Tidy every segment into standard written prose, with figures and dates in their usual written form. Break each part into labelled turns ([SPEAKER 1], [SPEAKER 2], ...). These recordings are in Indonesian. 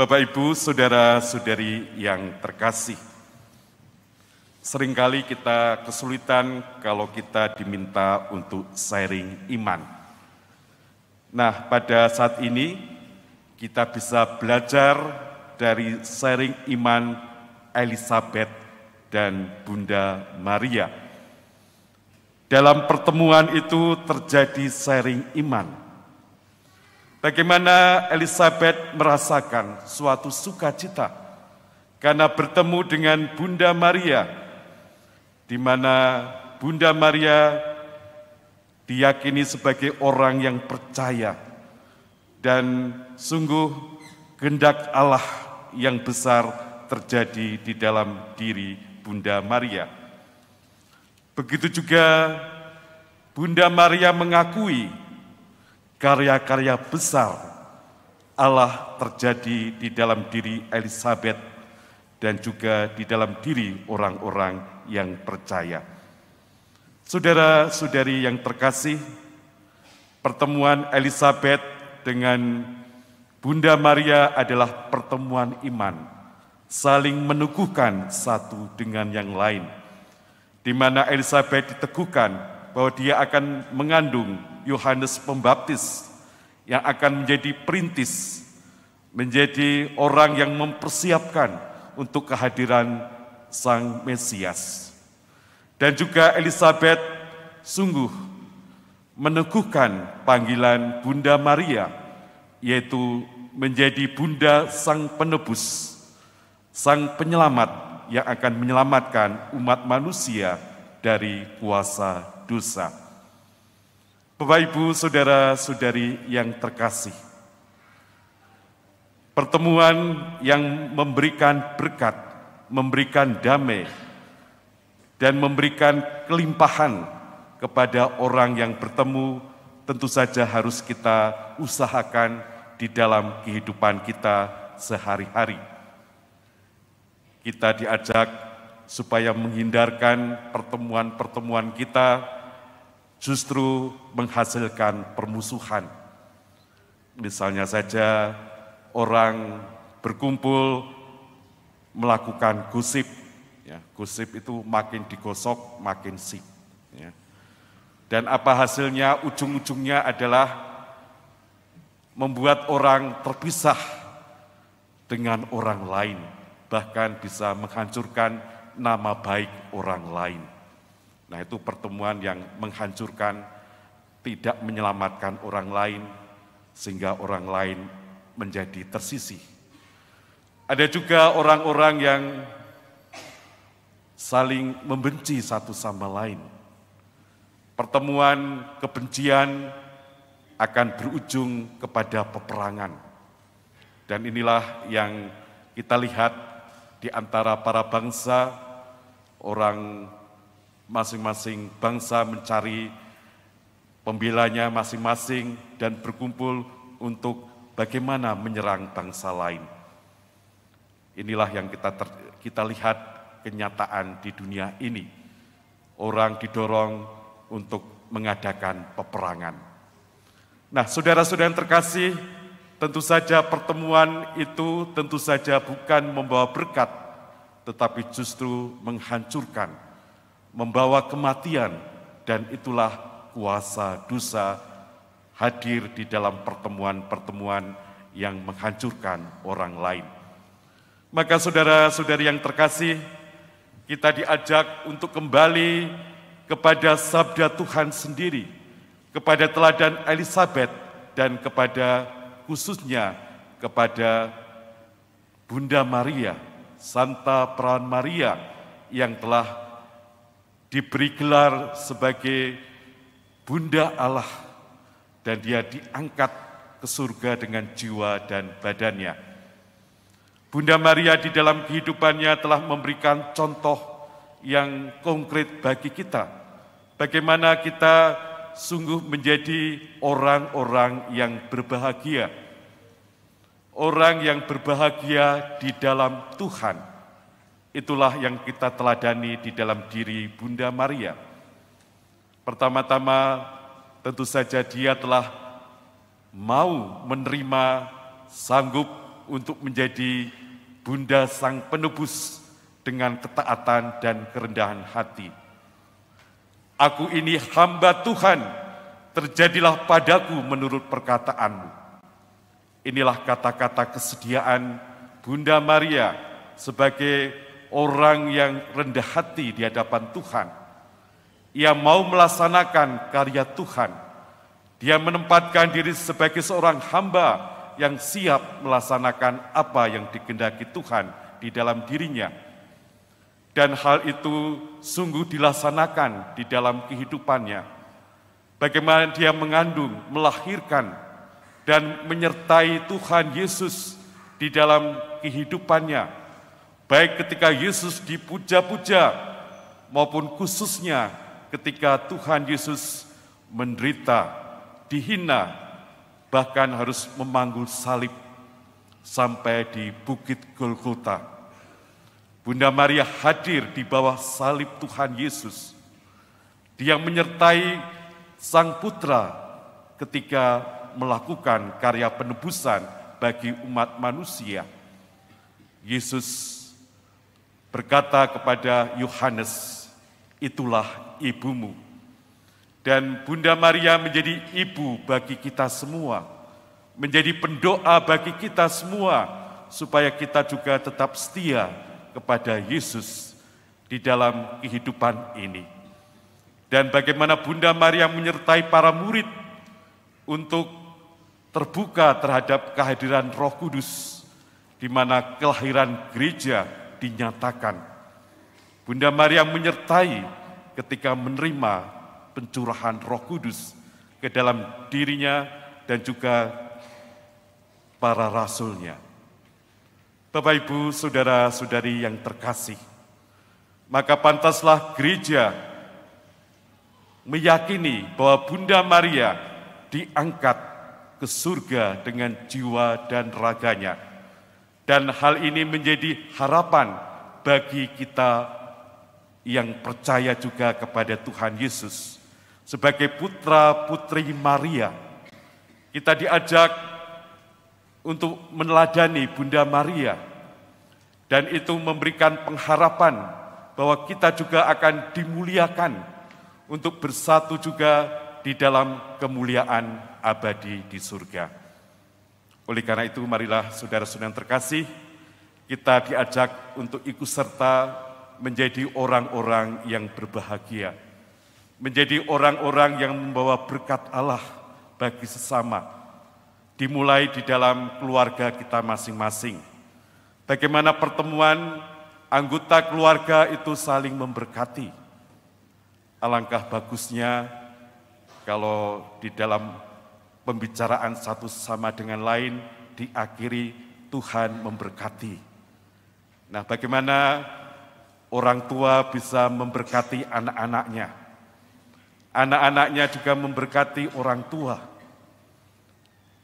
[SPEAKER 1] Bapak, Ibu, saudara-saudari yang terkasih, seringkali kita kesulitan kalau kita diminta untuk sharing iman. Nah, pada saat ini kita bisa belajar dari sharing iman Elizabeth dan Bunda Maria. Dalam pertemuan itu terjadi sharing iman. Bagaimana Elizabeth merasakan suatu sukacita karena bertemu dengan Bunda Maria, di mana Bunda Maria diyakini sebagai orang yang percaya dan sungguh kehendak Allah yang besar terjadi di dalam diri Bunda Maria. Begitu juga Bunda Maria mengakui karya-karya besar Allah terjadi di dalam diri Elizabeth dan juga di dalam diri orang-orang yang percaya. Saudara-saudari yang terkasih, pertemuan Elizabeth dengan Bunda Maria adalah pertemuan iman, saling meneguhkan satu dengan yang lain, di mana Elizabeth diteguhkan bahwa dia akan mengandung Yohanes Pembaptis yang akan menjadi perintis, menjadi orang yang mempersiapkan untuk kehadiran Sang Mesias. Dan juga Elizabeth sungguh meneguhkan panggilan Bunda Maria, yaitu menjadi Bunda Sang Penebus, Sang Penyelamat yang akan menyelamatkan umat manusia dari kuasa dosa. Bapak, Ibu, saudara-saudari yang terkasih, pertemuan yang memberikan berkat, memberikan damai, dan memberikan kelimpahan kepada orang yang bertemu tentu saja harus kita usahakan di dalam kehidupan kita sehari-hari. Kita diajak supaya menghindarkan pertemuan-pertemuan kita justru menghasilkan permusuhan. Misalnya saja orang berkumpul melakukan gosip, ya, gosip itu makin digosok makin sip. Ya. Dan apa hasilnya? Ujung-ujungnya adalah membuat orang terpisah dengan orang lain, bahkan bisa menghancurkan nama baik orang lain. Nah, itu pertemuan yang menghancurkan, tidak menyelamatkan orang lain, sehingga orang lain menjadi tersisih. Ada juga orang-orang yang saling membenci satu sama lain. Pertemuan kebencian akan berujung kepada peperangan. Dan inilah yang kita lihat di antara para bangsa, orang masing-masing bangsa mencari pembelanya masing-masing dan berkumpul untuk bagaimana menyerang bangsa lain. Inilah yang kita lihat kenyataan di dunia ini. Orang didorong untuk mengadakan peperangan. Nah, saudara-saudara yang terkasih, tentu saja pertemuan itu tentu saja bukan membawa berkat, tetapi justru menghancurkan, membawa kematian, dan itulah kuasa dosa hadir di dalam pertemuan-pertemuan yang menghancurkan orang lain. Maka saudara-saudari yang terkasih, kita diajak untuk kembali kepada sabda Tuhan sendiri, kepada teladan Elizabeth, dan kepada khususnya kepada Bunda Maria, Santa Perawan Maria, yang telah diberi gelar sebagai Bunda Allah, dan dia diangkat ke surga dengan jiwa dan badannya. Bunda Maria di dalam kehidupannya telah memberikan contoh yang konkret bagi kita. Bagaimana kita sungguh menjadi orang-orang yang berbahagia. Orang yang berbahagia di dalam Tuhan. Itulah yang kita teladani di dalam diri Bunda Maria. Pertama-tama tentu saja dia telah mau menerima, sanggup untuk menjadi Bunda Sang Penebus dengan ketaatan dan kerendahan hati. Aku ini hamba Tuhan, terjadilah padaku menurut perkataanmu. Inilah kata-kata kesediaan Bunda Maria sebagai orang yang rendah hati di hadapan Tuhan. Ia mau melaksanakan karya Tuhan. Dia menempatkan diri sebagai seorang hamba yang siap melaksanakan apa yang dikehendaki Tuhan di dalam dirinya. Dan hal itu sungguh dilaksanakan di dalam kehidupannya. Bagaimana dia mengandung, melahirkan, dan menyertai Tuhan Yesus di dalam kehidupannya. Baik ketika Yesus dipuja-puja, maupun khususnya ketika Tuhan Yesus menderita, dihina, bahkan harus memanggul salib sampai di Bukit Golgota. Bunda Maria hadir di bawah salib Tuhan Yesus. Dia menyertai Sang Putra ketika melakukan karya penebusan bagi umat manusia. Yesus berkata kepada Yohanes, itulah ibumu. Dan Bunda Maria menjadi ibu bagi kita semua, menjadi pendoa bagi kita semua, supaya kita juga tetap setia kepada Yesus di dalam kehidupan ini. Dan bagaimana Bunda Maria menyertai para murid untuk terbuka terhadap kehadiran Roh Kudus, di mana kelahiran gereja dinyatakan. Bunda Maria menyertai ketika menerima pencurahan Roh Kudus ke dalam dirinya dan juga para rasulnya. Bapak, Ibu, saudara-saudari yang terkasih, maka pantaslah gereja meyakini bahwa Bunda Maria diangkat ke surga dengan jiwa dan raganya. Dan hal ini menjadi harapan bagi kita yang percaya juga kepada Tuhan Yesus. Sebagai putra-putri Maria, kita diajak untuk meneladani Bunda Maria, dan itu memberikan pengharapan bahwa kita juga akan dimuliakan untuk bersatu juga di dalam kemuliaan abadi di surga. Oleh karena itu, marilah saudara-saudara yang terkasih, kita diajak untuk ikut serta menjadi orang-orang yang berbahagia, menjadi orang-orang yang membawa berkat Allah bagi sesama. Dimulai di dalam keluarga kita masing-masing. Bagaimana pertemuan anggota keluarga itu saling memberkati. Alangkah bagusnya kalau di dalam pembicaraan satu sama dengan lain diakhiri Tuhan memberkati. Nah, bagaimana orang tua bisa memberkati anak-anaknya. Anak-anaknya juga memberkati orang tua.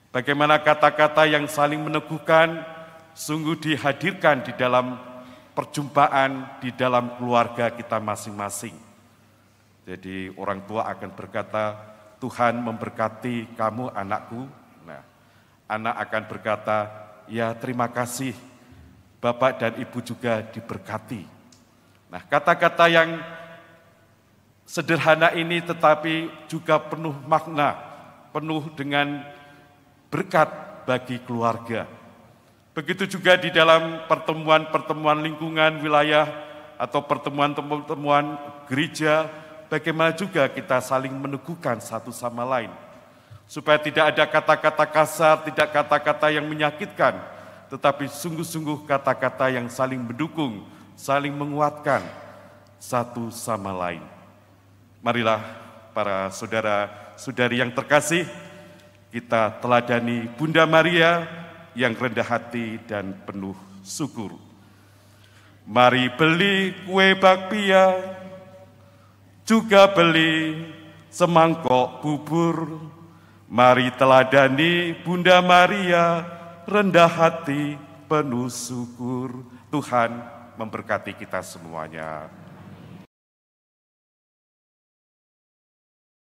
[SPEAKER 1] Bagaimana kata-kata yang saling meneguhkan sungguh dihadirkan di dalam perjumpaan di dalam keluarga kita masing-masing. Jadi orang tua akan berkata, Tuhan memberkati kamu anakku. Nah, anak akan berkata, ya terima kasih, Bapak dan Ibu juga diberkati. Nah, kata-kata yang sederhana ini tetapi juga penuh makna, penuh dengan berkat bagi keluarga. Begitu juga di dalam pertemuan-pertemuan lingkungan wilayah atau pertemuan-pertemuan gereja, bagaimana juga kita saling meneguhkan satu sama lain. Supaya tidak ada kata-kata kasar, tidak kata-kata yang menyakitkan, tetapi sungguh-sungguh kata-kata yang saling mendukung, saling menguatkan satu sama lain. Marilah para saudara-saudari yang terkasih, kita teladani Bunda Maria yang rendah hati dan penuh syukur. Mari beli kue bakpia, juga beli semangkok bubur. Mari teladani Bunda Maria, rendah hati, penuh syukur. Tuhan memberkati kita semuanya.